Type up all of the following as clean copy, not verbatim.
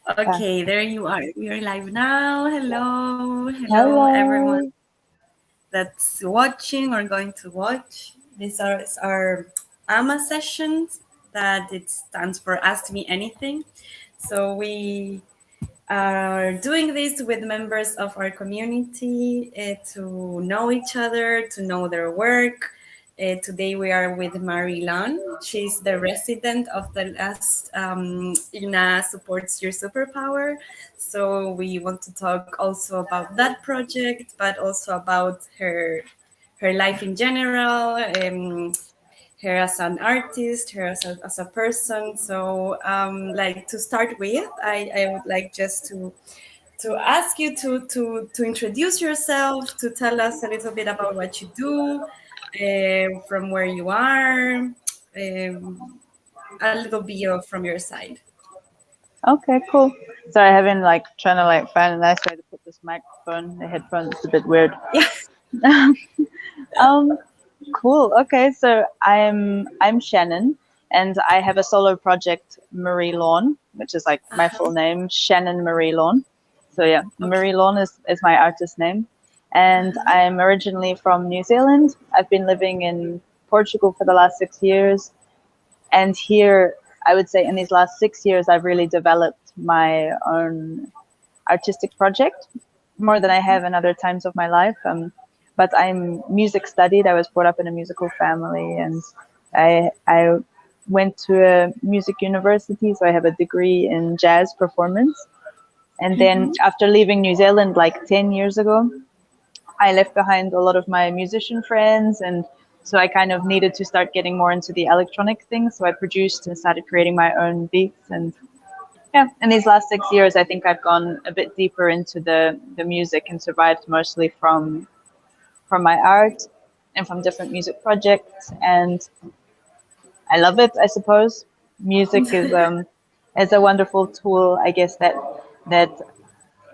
Okay, there you are. We are live now. Hello, hello, everyone Hello. that's watching or going to watch. These are our AMA sessions. That it stands for Ask Me Anything. So we are doing this with members of our community to know each other, to know their work. Today we are with Maree Lawn. She's the resident of the last INA Supports Your Superpower. So we want to talk also about that project, but also about her life in general, her as an artist, her as a person. So, like to start with, I would like just to ask you to introduce yourself, to tell us a little bit about what you do, from where you are, a little bio from your side. Okay, cool. So I have been trying to find a nice way to put this microphone. The headphones is a bit weird. Yeah. um, cool. Okay, so I'm Shannon, and I have a solo project, Maree Lawn, which is like my full Uh-huh. name, Shannon Maree Lawn. So yeah, Okay. Maree Lawn is my artist name, and Uh-huh. I'm originally from New Zealand. I've been living in Portugal for the last 6 years. And here, I would say in these last 6 years, I've really developed my own artistic project more than I have in other times of my life. But I'm music studied. I was brought up in a musical family, and I went to a music university, so I have a degree in jazz performance. And then Mm-hmm. after leaving New Zealand like 10 years ago, I left behind a lot of my musician friends, and so I kind of needed to start getting more into the electronic things. So I produced and started creating my own beats. And yeah, in these last 6 years, I think I've gone a bit deeper into the music and survived mostly from my art and from different music projects. And I love it, I suppose. Music is a wonderful tool, I guess, that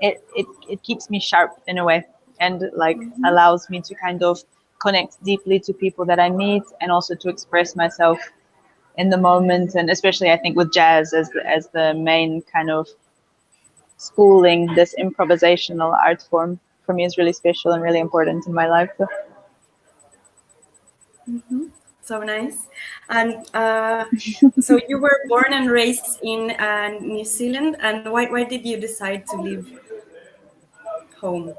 it keeps me sharp in a way, and like Mm-hmm. allows me to kind of connect deeply to people that I meet, and also to express myself in the moment. And especially I think with jazz as the main kind of schooling, this improvisational art form for me is really special and really important in my life. So, Mm-hmm. So nice. And so you were born and raised in New Zealand, and why did you decide to leave home?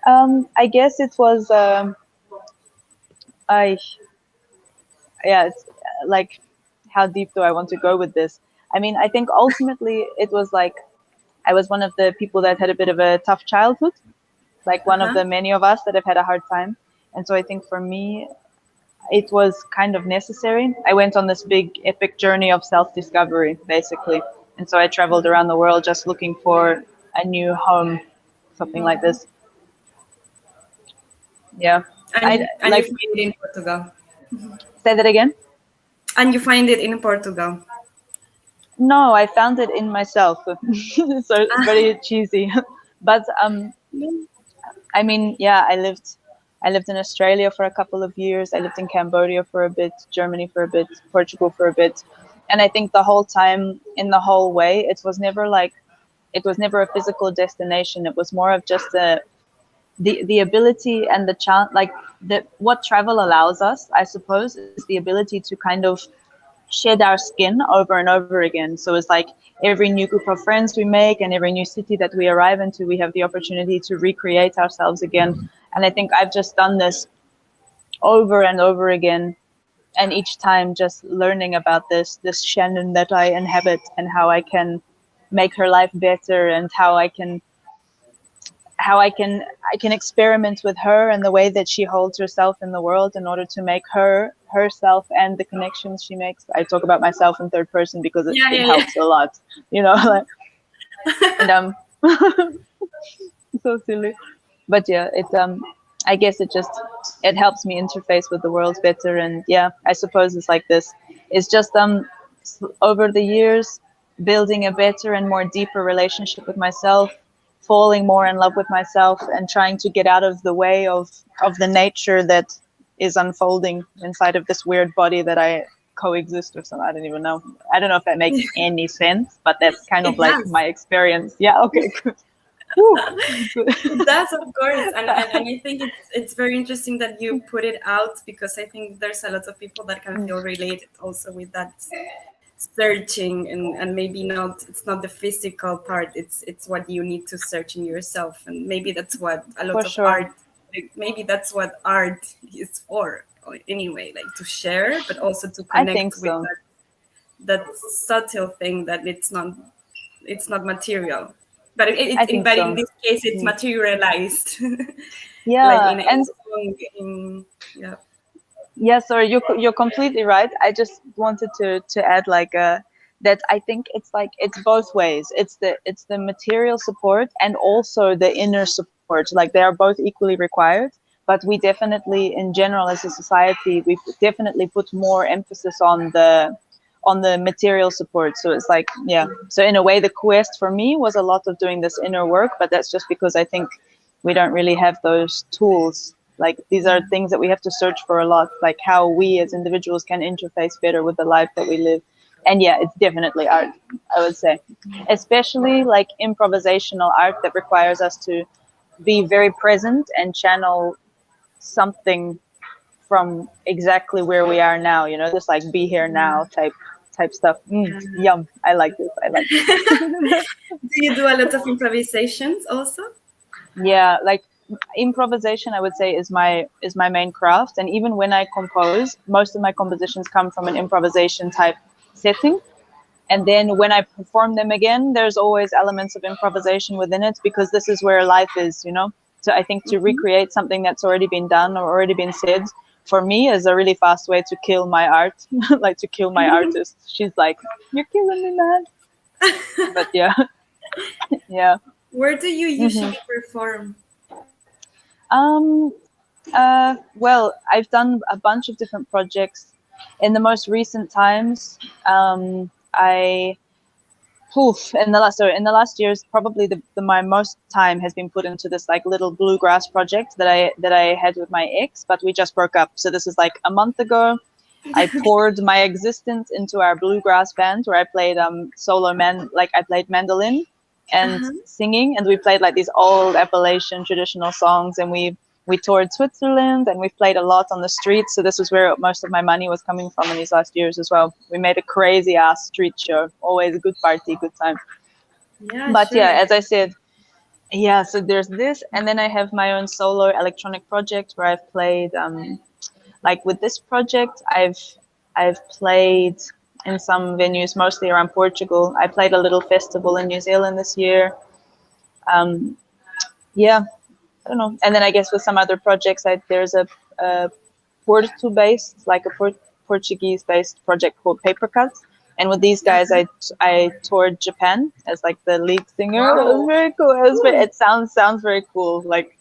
um I guess it was I yeah it's like, how deep do I want to go with this? I mean, I think ultimately it was like I was one of the people that had a bit of a tough childhood, like one of Uh-huh. the many of us that have had a hard time. And so I think for me, it was kind of necessary. I went on this big epic journey of self discovery, basically. And so I traveled around the world just looking for a new home, something like Mhm. this. Yeah. I And you like, find it in Portugal. say that again. And you find it in Portugal. No, I found it in myself. So it's Ah, very cheesy. But I mean, yeah, I lived in Australia for a couple of years. I lived in Cambodia for a bit, Germany for a bit, Portugal for a bit. And I think the whole time, in the whole way, it was never a physical destination. It was more of just the ability and the chance, like the what travel allows us, I suppose, is the ability to kind of shed our skin over and over again. So it's like every new group of friends we make and every new city that we arrive into, we have the opportunity to recreate ourselves again. And I think I've just done this over and over again. And each time just learning about this Shannon that I inhabit, and how I can make her life better, and how I can experiment with her and the way that she holds herself in the world in order to make herself and the connections she makes. I talk about myself in third person because it, yeah, it yeah, yeah. helps a lot, you know. Like, and so silly, but yeah, I guess it helps me interface with the world better. And yeah, I suppose it's like this. It's just over the years, building a better and more deeper relationship with myself, falling more in love with myself, and trying to get out of the way of the nature that is unfolding inside of this weird body that I coexist or something. I don't even know. I don't know if that makes any sense, but that's kind of It like does. my experience. Yeah. Okay. Good. Whew. Good. It does, of course, and I think it's very interesting that you put it out, because I think there's a lot of people that can feel related also with that searching, and maybe not, it's not the physical part, it's what you need to search in yourself, and maybe that's what a For lot of sure. art, like, maybe that's what art is for, or anyway, like to share, but also to I think connect with so. that subtle thing that it's not material, but I think but in so. this case it's Mm. materialized, like Yeah, in a and song, yeah. yeah, sorry, you're completely right. I just wanted to add like that I think it's like it's both ways. It's the material support and also the inner support. Like they are both equally required. But we definitely, in general, as a society, we've definitely put more emphasis on the material support. So it's like, yeah. So in a way, the quest for me was a lot of doing this inner work, but that's just because I think we don't really have those tools. Like these are things that we have to search for a lot, like how we as individuals can interface better with the life that we live. And yeah, it's definitely art, I would say, especially like improvisational art that requires us to be very present and channel something from exactly where we are now, this like be here now type stuff. Yum. I like this. I like this. Do you do a lot of improvisations also? Yeah, like improvisation I would say is my main craft, and even when I compose, most of my compositions come from an improvisation type setting. And then when I perform them again, there's always elements of improvisation within it, because this is where life is. So I think to recreate something that's already been done or already been said, for me, is a really fast way to kill my art, like to kill my artist. She's like, "You're killing me, man." But yeah, yeah. Where do you hmm usually perform? Um. Well, I've done a bunch of different projects. In the most recent times, I in the last years, probably my most time has been put into this like little bluegrass project that I had with my ex, but we just broke up. So this is like a month ago. I poured my existence into our bluegrass band, where I played I played mandolin and Uh-huh. singing, and we played like these old Appalachian traditional songs, and we toured Switzerland, and we've played a lot on the streets. So this was where most of my money was coming from in these last years as well. We made a crazy ass street show, always a good party, good time. Yeah, But yeah, sure. as I said, yeah. So there's this, and then I have my own solo electronic project where I've played. Like with this project, I've played in some venues, mostly around Portugal. I played a little festival in New Zealand this year. Um, yeah, I don't know. And then I guess with some other projects, there's a Porto-based, like a Portuguese-based project called Paper Cuts. And with these guys, I toured Japan as like the lead singer. It was Wow. very cool. Cool. It sounds very cool. Like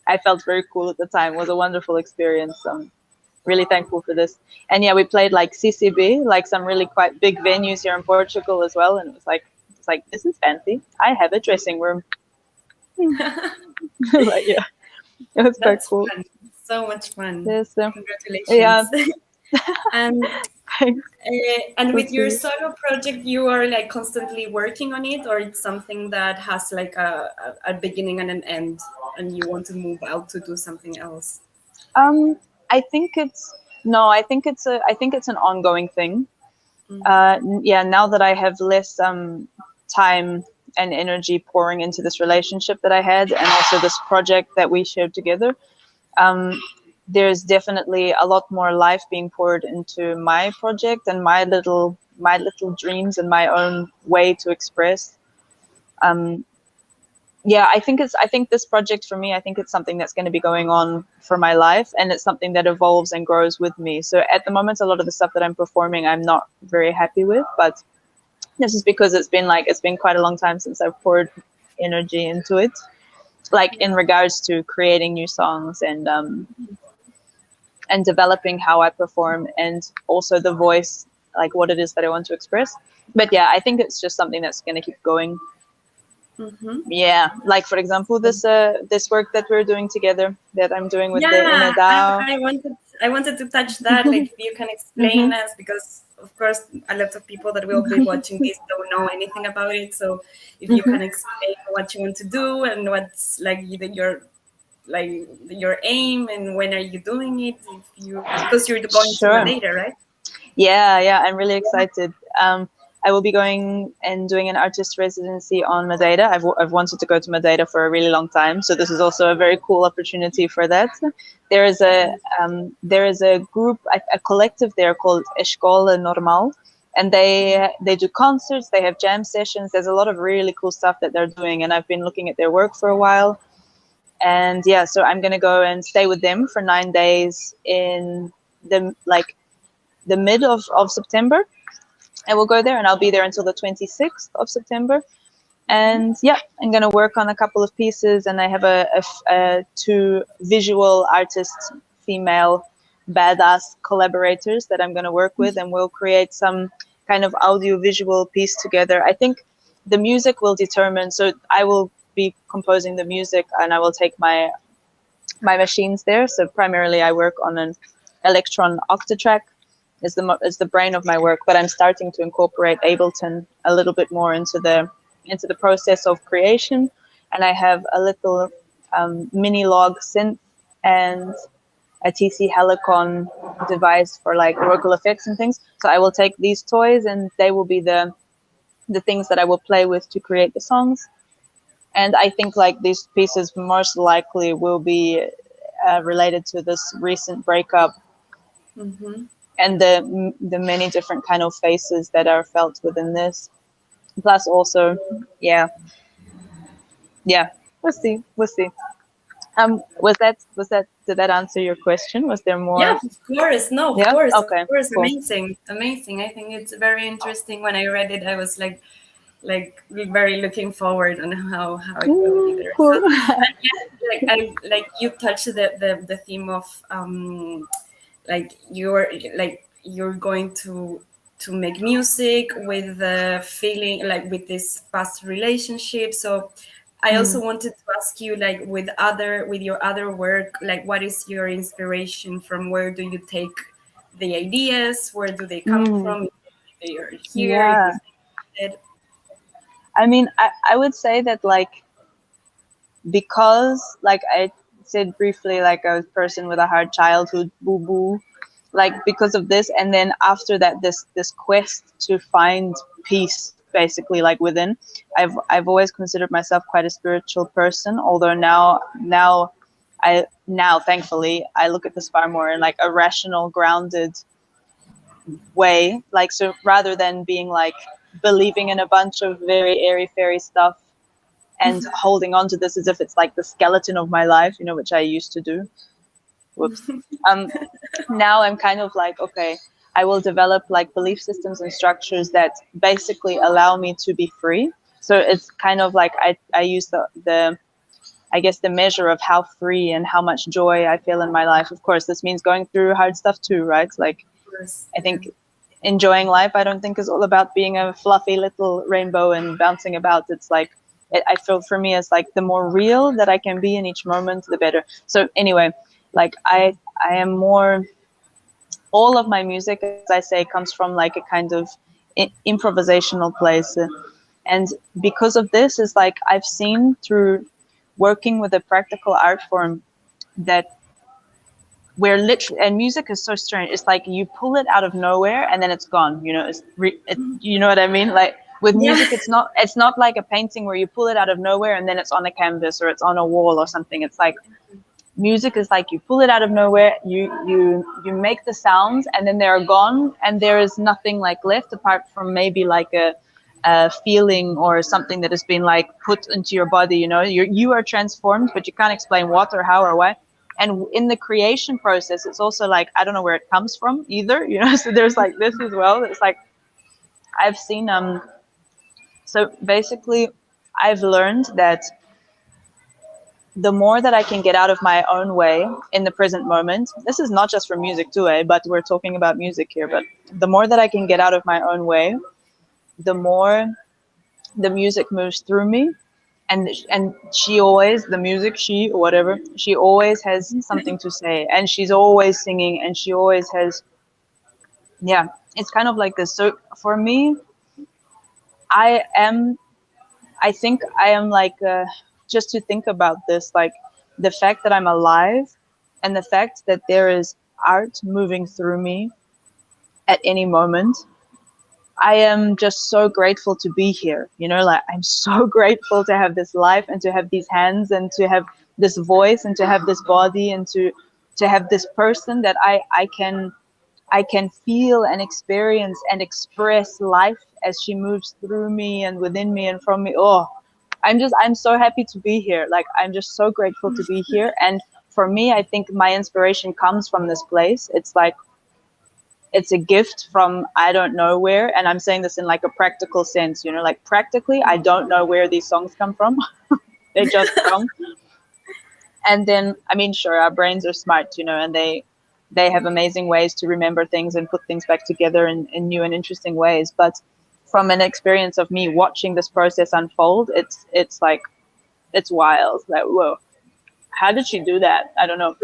I felt very cool at the time. It was a wonderful experience. Really thankful for this. And yeah, we played like CCB, like some really quite big venues here in Portugal as well. And it's like this is fancy. I have a dressing room. Like yeah, it was quite That's cool. fun. So much fun. Yes, yeah. Congratulations. And Thanks. and We'll with your see. solo project, you are like constantly working on it, or it's something that has like a beginning and an end, and you want to move out to do something else? Um, I think it's no. I think it's an ongoing thing. Yeah. Now that I have less time and energy pouring into this relationship that I had, and also this project that we shared together, um, there's definitely a lot more life being poured into my project and my little dreams and my own way to express. Um, yeah, I think this project for me, I think it's something that's going to be going on for my life, and it's something that evolves and grows with me. So at the moment, a lot of the stuff that I'm performing, I'm not very happy with, but this is because it's been quite a long time since I've poured energy into it, like in Yeah. regards to creating new songs and developing how I perform, and also the voice, like what it is that I want to express. But yeah, I think it's just something that's going to keep going. Mm-hmm. Yeah, like for example, this work that we're doing together, that I'm doing with the Inner Yeah, DAO. I wanted to touch that. Like, if you can explain Mm-hmm. us, because of course, a lot of people that will be watching this don't know anything about it. So, if you Mm-hmm. can explain what you want to do and what's like your like your aim and when are you doing it? If you because you're going to Sure. Madeira, right? Yeah, I'm really excited. I will be going and doing an artist residency on Madeira. I've wanted to go to Madeira for a really long time, so this is also a very cool opportunity for that. There is a group, a collective there called Escola Normal, and they do concerts, they have jam sessions. There's a lot of really cool stuff that they're doing, and I've been looking at their work for a while. And yeah, so I'm gonna go and stay with them for 9 days in the mid of September. I will go there and I'll be there until the 26th of September. And yeah, I'm going to work on a couple of pieces. And I have two visual artists, female badass collaborators that I'm going to work with, and we'll create some kind of audio visual piece together. I think the music will determine, so I will be composing the music and I will take my machines there. So primarily I work on an Electron Octatrack is the brain of my work, but I'm starting to incorporate Ableton a little bit more into the process of creation. And I have a little mini log synth and a TC Helicon device for like vocal effects and things. So I will take these toys and they will be the things that I will play with to create the songs. And I think like these pieces most likely will be related to this recent breakup Mm-hmm. and the many different kind of faces that are felt within this. Plus, also, yeah, yeah, we'll see. Was that did that answer your question? Was there Yeah, more? of course. No, Yeah. of Okay. course. Cool. Amazing, amazing. I think it's very interesting. When I read it, I was like very looking forward on how it will be there. So, Cool. and yeah, like you touched the theme of like you're going to make music with the feeling like with this past relationship. So I also Mm. wanted to ask you, like, with your other work, like, what is your inspiration? From where do you take the ideas? Where do they come Mm. from? If they are here, if Yeah. it's dead. I mean, I would say that like because like I said briefly, like I was a person with a hard childhood, boo boo, like because of this, and then after that, this quest to find peace, basically, like within. I've always considered myself quite a spiritual person, although now thankfully I look at this far more in like a rational, grounded way. Like so, rather than being like believing in a bunch of very airy fairy stuff and holding on to this as if it's like the skeleton of my life, which I used to do. Whoops. Um, Now I'm kind of like, okay, I will develop like belief systems and structures that basically allow me to be free. So it's kind of like I use the I guess the measure of how free and how much joy I feel in my life. Of course, this means going through hard stuff too, right? Like Of course, I yeah. think enjoying life, I don't think is all about being a fluffy little rainbow and bouncing about. It's like I feel for me it's like the more real that I can be in each moment, the better. So anyway, like I am more all of my music, as I say, comes from like a kind of improvisational place. And because of this, is like I've seen through working with a practical art form that where literally, and music is so strange. It's like you pull it out of nowhere and then it's gone. You know what I mean? Like with Yeah. music, it's not like a painting where you pull it out of nowhere and then it's on a canvas or it's on a wall or something. It's like music is like you pull it out of nowhere, you make the sounds and then they're gone and there is nothing like left apart from maybe like a feeling or something that has been like put into your body. You are transformed, but you can't explain what or how or why. And in the creation process, it's also like I don't know where it comes from either. So there's like this as well. It's like I've seen so basically I've learned that the more that I can get out of my own way in the present moment, this is not just for music too, but we're talking about music here, but the more that I can get out of my own way, the more the music moves through me and she always, the music, she or whatever, she always has something to say, and she's always singing, and she always has, yeah, it's kind of like this. So for me, I am, I think I am like, just to think about this, like the fact that I'm alive and the fact that there is art moving through me at any moment. I am just so grateful to be here. You know, like I'm so grateful to have this life and to have these hands and to have this voice and to have this body and to have this person that I can feel and experience and express life as she moves through me and within me and from me. Oh, I'm so happy to be here. Like I'm just so grateful to be here. And for me, I think my inspiration comes from this place. It's like it's a gift from I don't know where, and I'm saying this in like a practical sense, you know, like practically I don't know where these songs come from. They just come. And then I mean, sure, our brains are smart, you know, and they have amazing ways to remember things and put things back together in new and interesting ways. But from an experience of me watching this process unfold, it's like it's wild. Like, whoa, how did she do that? I don't know.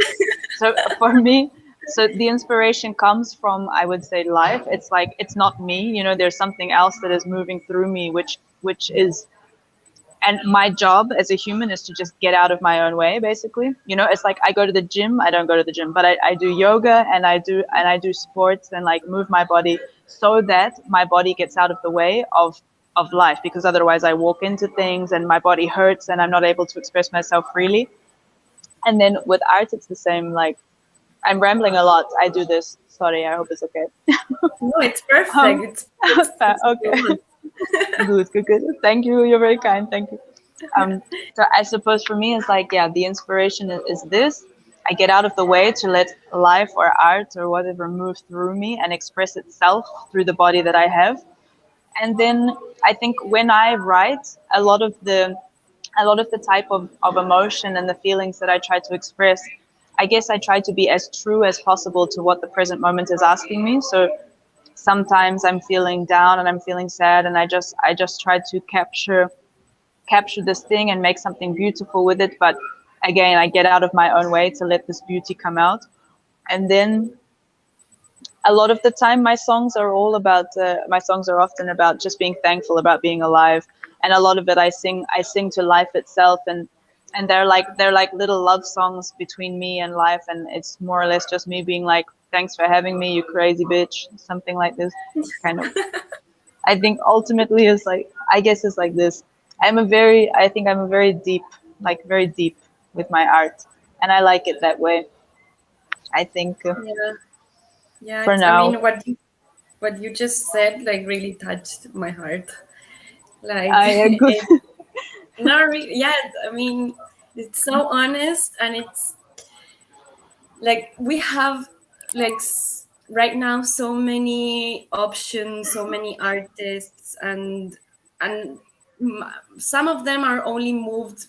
So for me, so the inspiration comes from, I would say, life. It's like it's not me, you know, there's something else that is moving through me, which is, and my job as a human is to just get out of my own way, basically. You know, it's like I go to the gym, I don't go to the gym, but I do yoga and I do sports and like move my body so that my body gets out of the way of life, because otherwise I walk into things and my body hurts and I'm not able to express myself freely. And then with art it's the same. Like I'm rambling a lot. I do this. Sorry, I hope it's okay. No, it's perfect. Um, It's okay. Good, good, good. Thank you. You're very kind. Thank you. So I suppose for me, it's like, yeah, the inspiration is this. I get out of the way to let life or art or whatever move through me and express itself through the body that I have. And then I think when I write, a lot of the type of emotion and the feelings that I try to express, I guess I try to be as true as possible to what the present moment is asking me. So sometimes I'm feeling down and I'm feeling sad, and I just try to capture this thing and make something beautiful with it. But again, I get out of my own way to let this beauty come out. And then a lot of the time my songs are all about my songs are often about just being thankful, about being alive. And a lot of it I sing to life itself, and they're like little love songs between me and life, and it's more or less just me being like, thanks for having me, you crazy bitch, something like this. Kind of, I think ultimately is like, I guess it's like this. I think I'm a very deep, like very deep with my art, and I like it that way. I think yeah, yeah. for I now. mean, what you just said like really touched my heart. Like, I good. not really. Yeah, I mean, it's so honest, and it's like we have like right now so many options, so many artists, and some of them are only moved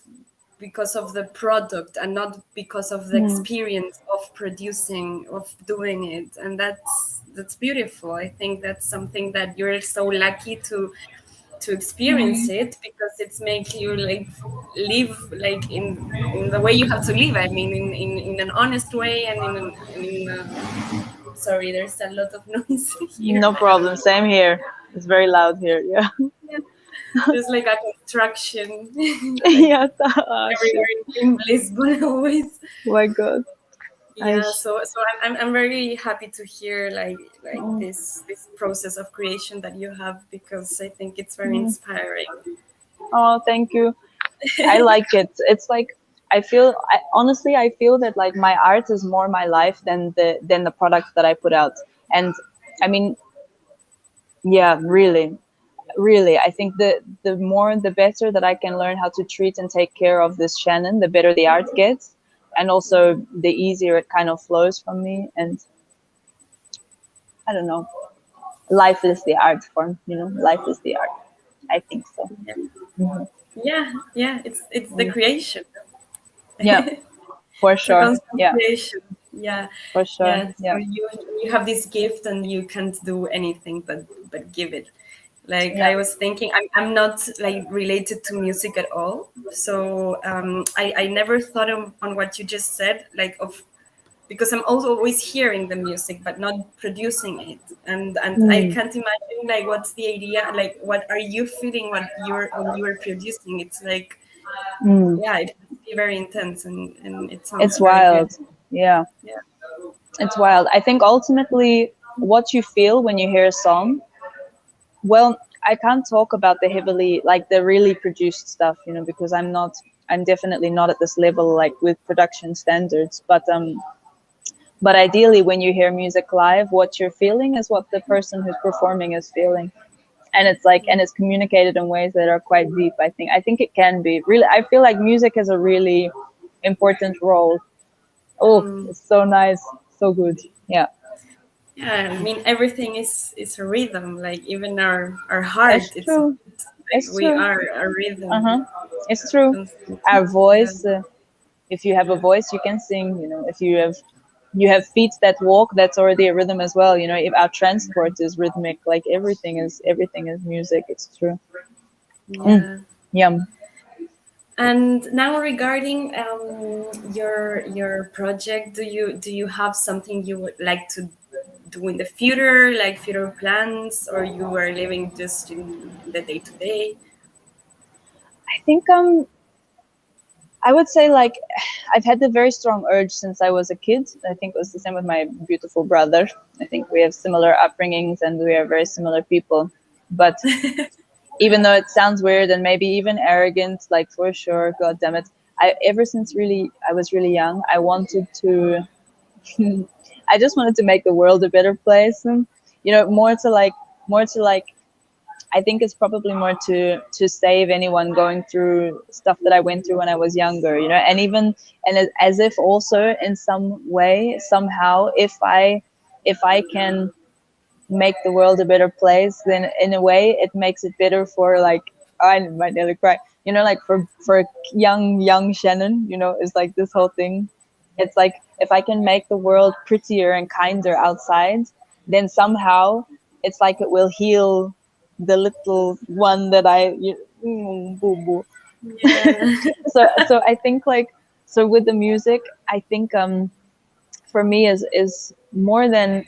because of the product and not because of the Mm. experience of producing, of doing it. And that's beautiful. I think that's something that you're so lucky to experience it, because it's make you like live like in the way you have to live. I mean, in an honest way, and sorry, there's a lot of noise here. No problem. Same here. It's very loud here. Yeah. Yeah, there's like a construction like Yeah. Shit. everywhere in Lisbon always. Oh my God. I. Yeah, so I'm very happy to hear like Mm, this process of creation that you have, because I think it's very mm. inspiring. Oh, thank you. I like it. It's like honestly I feel that like my art is more my life than the product that I put out. And I mean, yeah, really, really, I think the more the better that I can learn how to treat and take care of this Shannon, the better the art gets, and also the easier it kind of flows from me. And I don't know, life is the art form, you know, life is the art. I think so. Yeah, Mhm. yeah, it's the creation. Yeah, for It's a sure. constant Yeah, creation. Yeah, for sure. yeah. So Yeah. you have this gift, and you can't do anything but give it. Like Yeah. I was thinking, I'm not like related to music at all. So I never thought on what you just said, like of because I'm also always hearing the music but not producing it, and I Mm, can't imagine like what's the idea, like what are you feeling when you are producing. It's like mm. yeah, it must be very intense and it sounds It's very good. wild. Yeah, Yeah. it's wild. I think ultimately what you feel when you hear a song, well, I can't talk about the heavily, like the really produced stuff, you know, because I'm definitely not at this level, like with production standards. But ideally, when you hear music live, what you're feeling is what the person who's performing is feeling. And it's like, and it's communicated in ways that are quite deep. I think it can be really, I feel like music has a really important role. Oh, Mm. it's so nice. So good. Yeah. Yeah, I mean everything is a rhythm. Like even our It's heart, it's true. like It's we true. are a rhythm Uh-huh. It's true. constantly. Our Yeah. voice, if you have a voice, you can sing, you know. If you have feet that walk, that's already a rhythm as well, you know. If our transport is rhythmic, like everything is music. It's true. Mm, Yeah. yum. And now regarding your project, do you have something you would like to do in the future, like future plans, or you are living just in the day to day? I think I would say like I've had the very strong urge since I was a kid. I think it was the same with my beautiful brother. I think we have similar upbringings and we are very similar people. But even though it sounds weird and maybe even arrogant, like for sure, god damn it, I ever since really I was really young, I wanted to I just wanted to make the world a better place. You know, more to like I think it's probably more to save anyone going through stuff that I went through when I was younger, you know, and even and as if also in some way somehow if I can make the world a better place, then in a way it makes it better for like I might nearly cry, you know, like for young Shannon, you know, it's like this whole thing. It's like if I can make the world prettier and kinder outside, then somehow it's like it will heal the little one that boo boo. Yeah. So I think like so with the music, I think for me is more than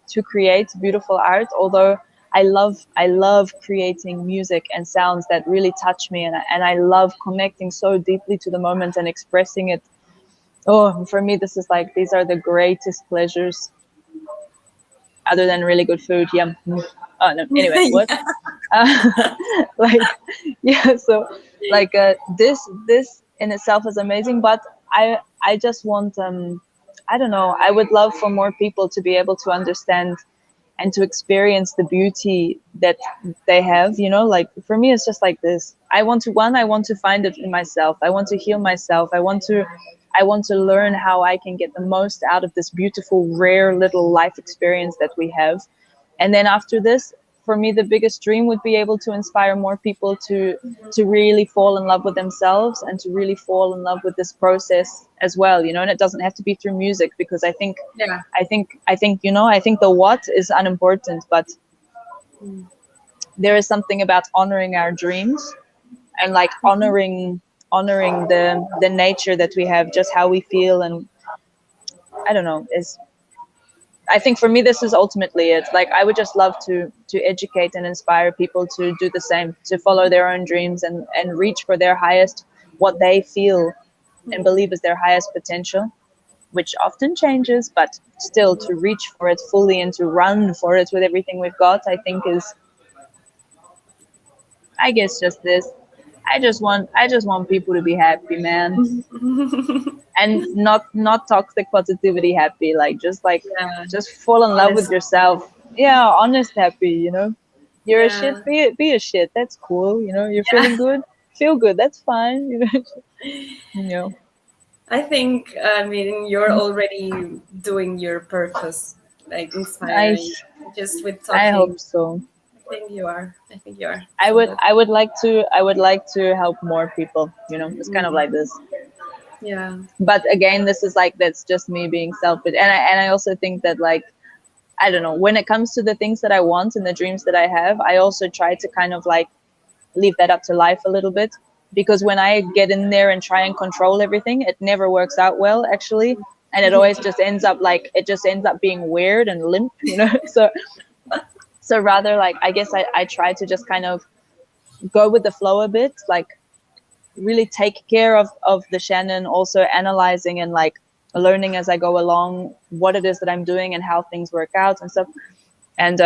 to create beautiful art, although I love creating music and sounds that really touch me, and I love connecting so deeply to the moment and expressing it. Oh, for me this is like these are the greatest pleasures other than really good food. Yum. Oh no, anyway, what? Yeah. uh, like yeah, so like this in itself is amazing, but I just want I don't know, I would love for more people to be able to understand and to experience the beauty that they have, you know. Like for me it's just like this, I want to find it in myself, I want to heal myself, I want to learn how I can get the most out of this beautiful rare little life experience that we have. And then after this, for me the biggest dream would be able to inspire more people to really fall in love with themselves and to really fall in love with this process as well, you know. And it doesn't have to be through music, because Yeah. I think you know, I think the what is unimportant, but Mm. there is something about honoring our dreams and like honoring the nature that we have, just how we feel. And I don't know, is I think for me this is ultimately it. Like I would just love to educate and inspire people to do the same, to follow their own dreams and reach for their highest, what they feel and believe is their highest potential, which often changes, but still to reach for it fully and to run for it with everything we've got, I think is, I guess, just this. I just want people to be happy, man, and not toxic positivity happy, like Yeah. just fall in love with Honest. yourself. Yeah, honest happy, you know. You're a shit, Yeah. be a shit. That's cool, you know. You're Yeah. feeling good, feel good. That's fine, you know. You know. I think, I mean, you're already doing your purpose, like I inspiring, just with I talking. hope so. I think you are. I think you are. I So would that, I would like to I would like to help more people. You know, it's kind of mm, like this. yeah. But again, this is like that's just me being selfish, and I also think that like I don't know, when it comes to the things that I want and the dreams that I have, I also try to kind of like leave that up to life a little bit, because when I get in there and try and control everything, it never works out well, actually. And it always just ends up like, it just ends up being weird and limp, you know. So rather, like, I guess I try to just kind of go with the flow a bit, like really take care of the Shannon, also analyzing and like learning as I go along what it is that I'm doing and how things work out and stuff. And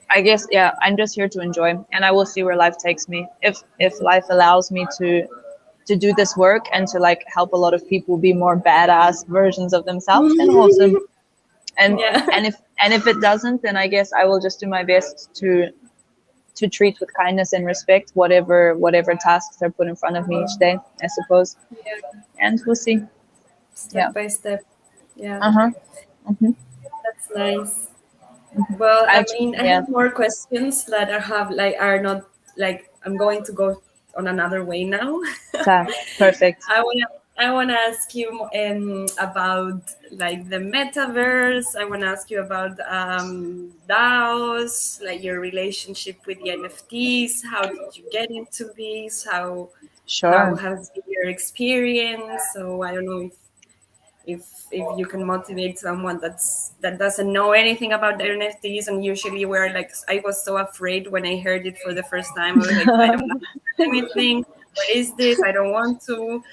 I guess, yeah, I'm just here to enjoy, and I will see where life takes me. If life allows me to do this work and to like help a lot of people be more badass versions of themselves, then awesome. And Yeah. and if it doesn't, then I guess I will just do my best to treat with kindness and respect whatever tasks are put in front of me each day, I suppose. Yeah. And we'll see. Yeah. Step by step. Yeah. Uh-huh. Mm-hmm. That's nice. Well, I mean, I Yeah. have more questions that I have like are not like I'm going to go on another way now. Perfect. I wanna ask you about like the metaverse. I wanna ask you about DAOs, like your relationship with the NFTs. How did you get into these? How Sure. has been your experience? So I don't know if you can motivate someone that doesn't know anything about the NFTs. And usually we're like, I was so afraid when I heard it for the first time. I was like, I don't know anything. What is this? I don't want to.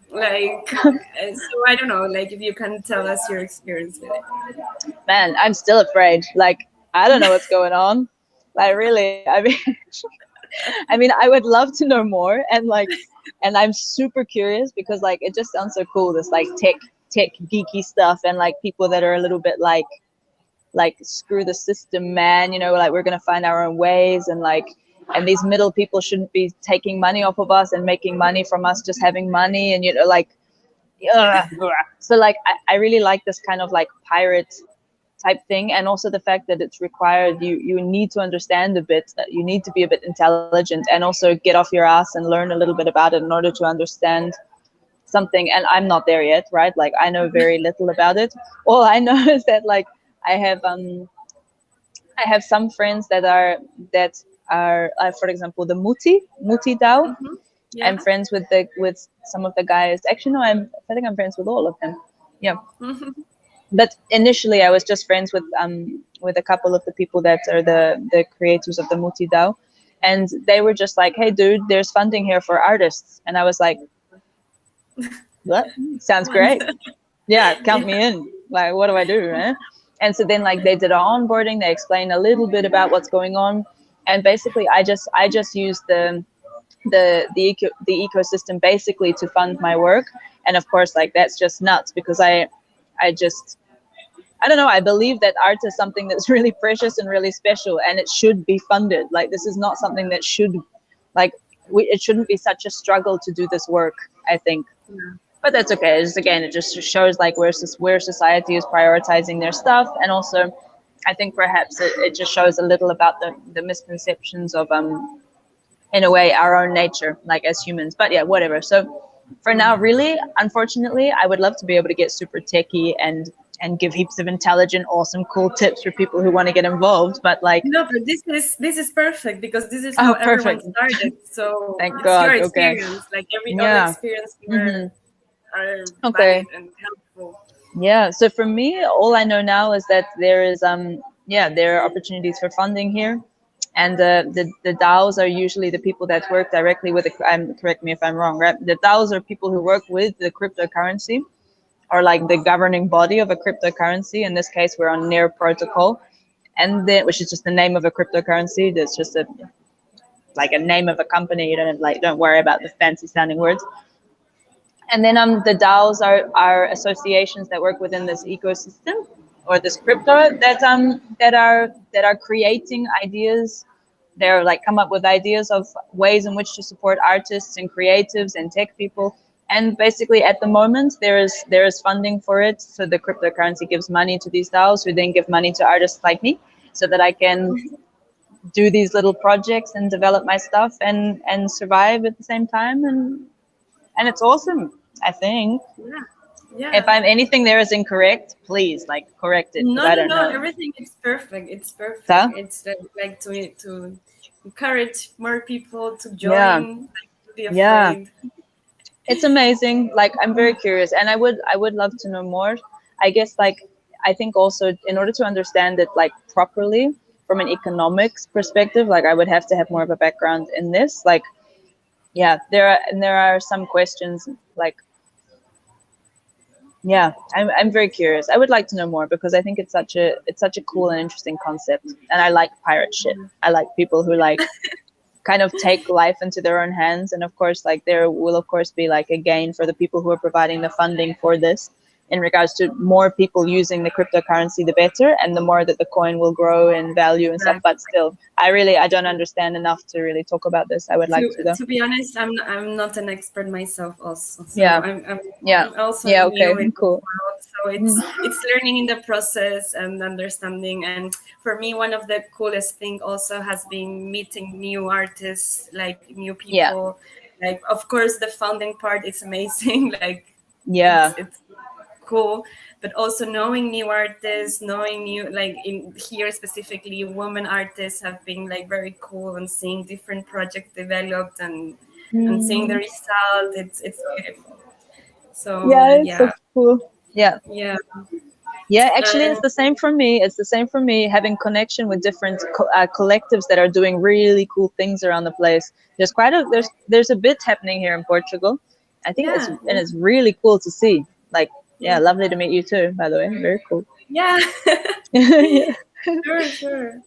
Like, so I don't know. Like, if you can tell us your experience with Man, I'm still afraid. Like, I don't know what's going on. Like, really, I mean, I mean, I would love to know more, and like, and I'm super curious because like it just sounds so cool. This like tech geeky stuff, and like people that are a little bit like screw the system, man. You know, like we're gonna find our own ways, and like, and these middle people shouldn't be taking money off of us and making money from us just having money, and you know, like, ugh. So like, I really like this kind of like pirate type thing, and also the fact that it's required you need to understand a bit, that you need to be a bit intelligent and also get off your ass and learn a little bit about it in order to understand something. And I'm not there yet, right? Like, I know very little about it. All I know is that like I have some friends that are for example, the Muti DAO. it. Hmm. I'm Yeah. friends with some of the guys. Actually, no, I think I'm friends with all of them. Yeah. Hmm. But initially I was just friends with a couple of the people that are the creators of the Muti DAO, and they were just like, "Hey, dude, there's funding here for artists," and I was like, "What? Sounds great. Yeah, count Yeah. me in. Like, what do I do, man?" And so then like they did our onboarding, they explained a little bit about what's going on, and basically I just used the ecosystem basically to fund my work. And of course, like, that's just nuts because I don't know. I believe that art is something that's really precious and really special, and it should be funded. Like, this is not something that should, like, it shouldn't be such a struggle to do this work, I think. But that's okay. Just again, it just shows like where society is prioritizing their stuff, and also, I think perhaps it just shows a little about the misconceptions of in a way our own nature, like as humans. But yeah, whatever. So for now, really, unfortunately, I would love to be able to get super techie and give heaps of intelligent, awesome, cool tips for people who want to get involved. But like, No, but this is perfect because this is how oh, everyone perfect. started. So Thank it's your God. Okay. experience. Like all the Yeah. experience Hmm. are Okay. valid and helpful. Yeah. So for me, all I know now is that there is yeah, there are opportunities for funding here, and the DAOs are usually the people that work directly with the. Correct me if I'm wrong, right? The DAOs are people who work with the cryptocurrency, or like the governing body of a cryptocurrency. In this case, we're on Near Protocol, and then, which is just the name of a cryptocurrency. That's just a like a name of a company. You don't worry about the fancy sounding words. And then the DAOs are associations that work within this ecosystem or this crypto that are creating ideas. They're like come up with ideas of ways in which to support artists and creatives and tech people. And basically, at the moment, there is funding for it. So the cryptocurrency gives money to these DAOs, who then give money to artists like me, so that I can do these little projects and develop my stuff and survive at the same time. And it's awesome, I think. Yeah. If Yeah. I'm anything there is incorrect, please like correct it because No, I no, don't no. know. Everything is perfect. It's perfect. So It's like to encourage more people to yeah, join, like, to be yeah, afraid. it's amazing. Like I'm very curious, and I would love to know more. I guess like I think also in order to understand it like properly from an economics perspective, like I would have to have more of a background in this. Like yeah, there are some questions like yeah, I'm very curious. I would like to know more because I think it's such a cool and interesting concept, and I like pirate shit. I like people who like kind of take life into their own hands, and of course like there will of course be like a gain for the people who are providing the funding for this in regards to more people using the cryptocurrency the better, and the more that the coin will grow in value and stuff. Right. But still I don't understand enough to really talk about this. I would like to though. To be honest, I'm not an expert myself also. So Yeah, yeah, I'm also yeah, okay, new in this cool. world. So Mhm. it's learning in the process and understanding. And for me, one of the coolest thing also has been meeting new artists, like new Yeah, people. Like, of course, the founding part is amazing. Like, yeah. it's cool, but also knowing new artists, knowing new, like in here specifically women artists have been like very cool, and seeing different projects developed and seeing the Mm. result, it's beautiful. So Yeah, it's so yeah. cool. Yeah. Yeah. Yeah, actually, it's And the same for me. It's the same for me having connection with different collectives that are doing really cool things around the place. There's a bit happening here in Portugal. I think it's yeah, and it's really cool to see. Like, yeah, yeah, lovely to meet you too. By the way, very cool. yeah. Yeah. Sure, sure.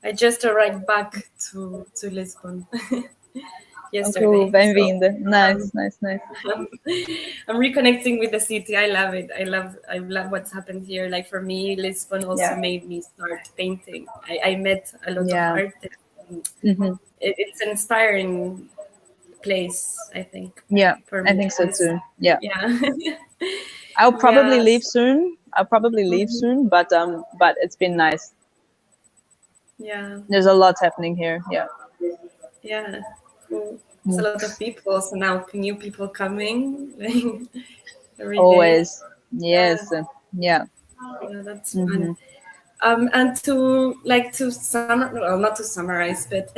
I just arrived back to Lisbon Oh, cool. yesterday, so Bem-vinda. um, Nice, nice, nice. I'm, I'm reconnecting with the city. I love it. I love what's happened here. Like for me, Lisbon also Yeah, made me start painting. I met a lot of yeah. artists. And Hmm. it's an inspiring place, I think, Yeah, for I me. think so Because too. Yeah. yeah, I'll probably leave yes, soon. I'll probably leave mhm, soon, but it's been nice. yeah, There's a lot happening here. Yeah. yeah, cool. There's a Mm. lot of people. So now new people coming like every day. Always. Yeah, Yes. Yeah. yeah, that's fun. Hmm. And to like to well, not to summarize, but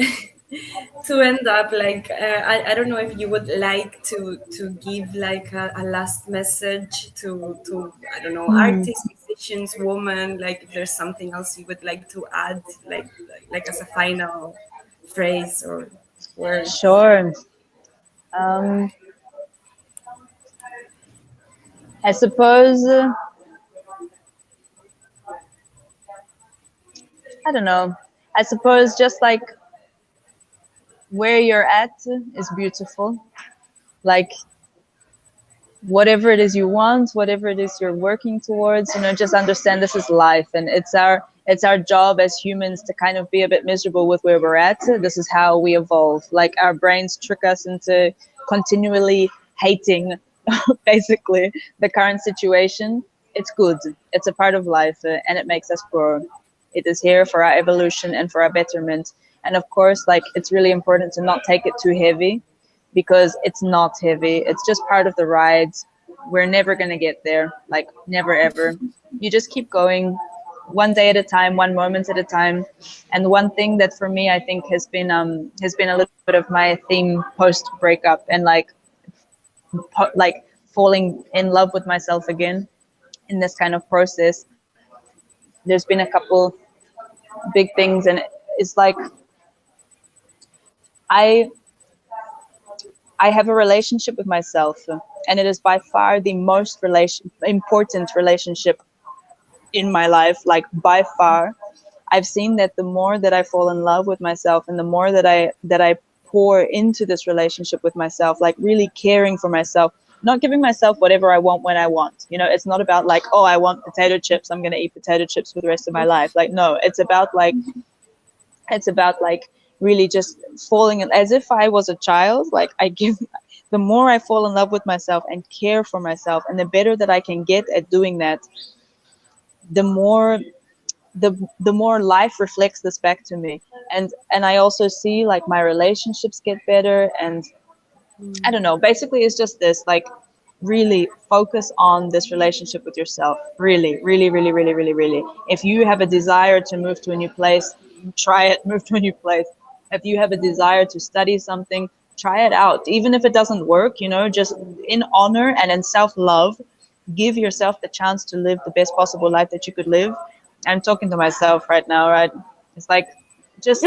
to end up like I don't know if you would like to give like a last message to I don't know, Hmm. artists, musicians, women, like if there's something else you would like to add, like as a final phrase or words. Sure. Um, I suppose I don't know. I suppose just like where you're at is beautiful. Like whatever it is you want, whatever it is you're working towards, just understand this is life, and it's our job as humans to kind of be a bit miserable with where we're at. This is how we evolve. Like our brains trick us into continually hating basically the current situation. It's good. It's a part of life, and it makes us grow. It is here for our evolution and for our betterment. And of course, like it's really important to not take it too heavy because it's not heavy. It's just part of the ride. We're never going to get there, like never ever. You just keep going one day at a time, one moment at a time. And one thing that for me I think has been a little bit of my theme post breakup and like falling in love with myself again in this kind of process. There's been a couple big things, and it's like I I have a relationship with myself, and it is by far the most important relationship in my life. Like by far, I've seen that the more that I fall in love with myself, and the more that I pour into this relationship with myself, like really caring for myself, not giving myself whatever I want when I want. It's not about like, oh, I want potato chips, I'm gonna eat potato chips for the rest of my life. Like, no, it's about like really just falling in as if I was a child. Like I give the more I fall in love with myself and care for myself, and the better that I can get at doing that, the more the more life reflects this back to me. And I also see like my relationships get better, and I don't know, basically it's just this like really focus on this relationship with yourself. Really, really, really, really, really, really. If you have a desire to move to a new place, try it. Move to a new place. If you have a desire to study something, try it out. Even if it doesn't work, just in honor and in self-love, give yourself the chance to live the best possible life that you could live. I'm talking to myself right now, right? It's like, just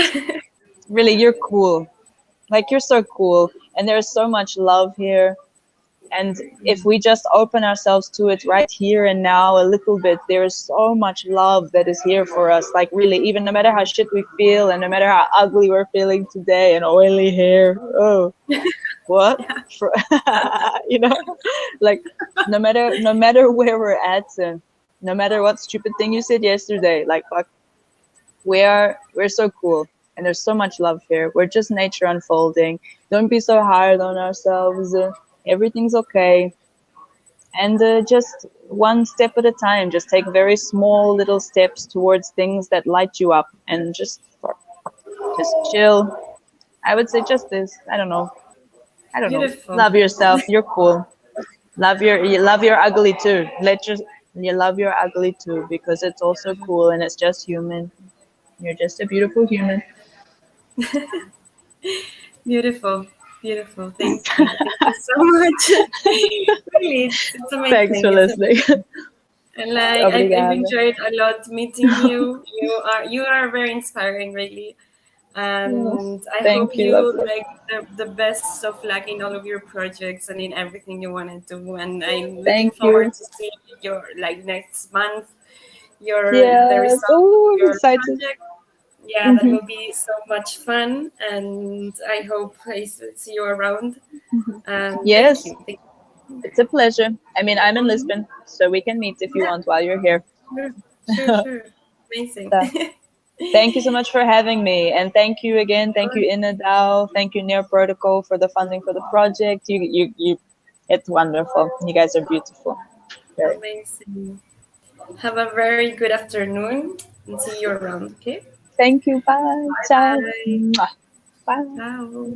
really, you're cool. Like, you're so cool, and there's so much love here. And if we just open ourselves to it right here and now a little bit, there is so much love that is here for us. Like, really, even no matter how shit we feel and no matter how ugly we're feeling today and oily hair, oh, what? Yeah. you know, like, no matter where we're at, no matter what stupid thing you said yesterday, like, fuck, we're so cool, and there's so much love here. We're just nature unfolding. Don't be so hard on ourselves. Everything's okay. And just one step at a time, just take very small little steps towards things that light you up, and just chill. I would say just this. I don't know. Beautiful. Love yourself. You're cool. You love your ugly too. You love your ugly too, because it's also cool and it's just human. You're just a beautiful human. Beautiful. Beautiful. Thank you. Thank you so much. Really, it's Thanks amazing. for It's listening. amazing. And like I've Obrigada. enjoyed a lot meeting you. You are very inspiring, really. Oh, And I hope thank you, you lovely. like the best of luck in all of your projects and in everything you want to do. And I'm looking Thank forward you. to see your like next month the Yes. result of Oh, I'm your excited. project. Yeah, that Hmm. will be so much fun, and I hope I see you around. And thank Yes, you. Thank it's a pleasure. I mean, I'm in you. Lisbon, so we can meet if you Yeah, want while you're here. sure, sure, sure. Amazing. So, thank you so much for having me, and thank you again. Thank you, Good. Inadao. Thank you, Near Protocol, for the funding for the project. You. It's wonderful. You guys are beautiful. Very. Amazing. Have a very good afternoon and see you around. Okay. Thank you. Bye. Bye Ciao. bye. Mwah. Bye. Ciao.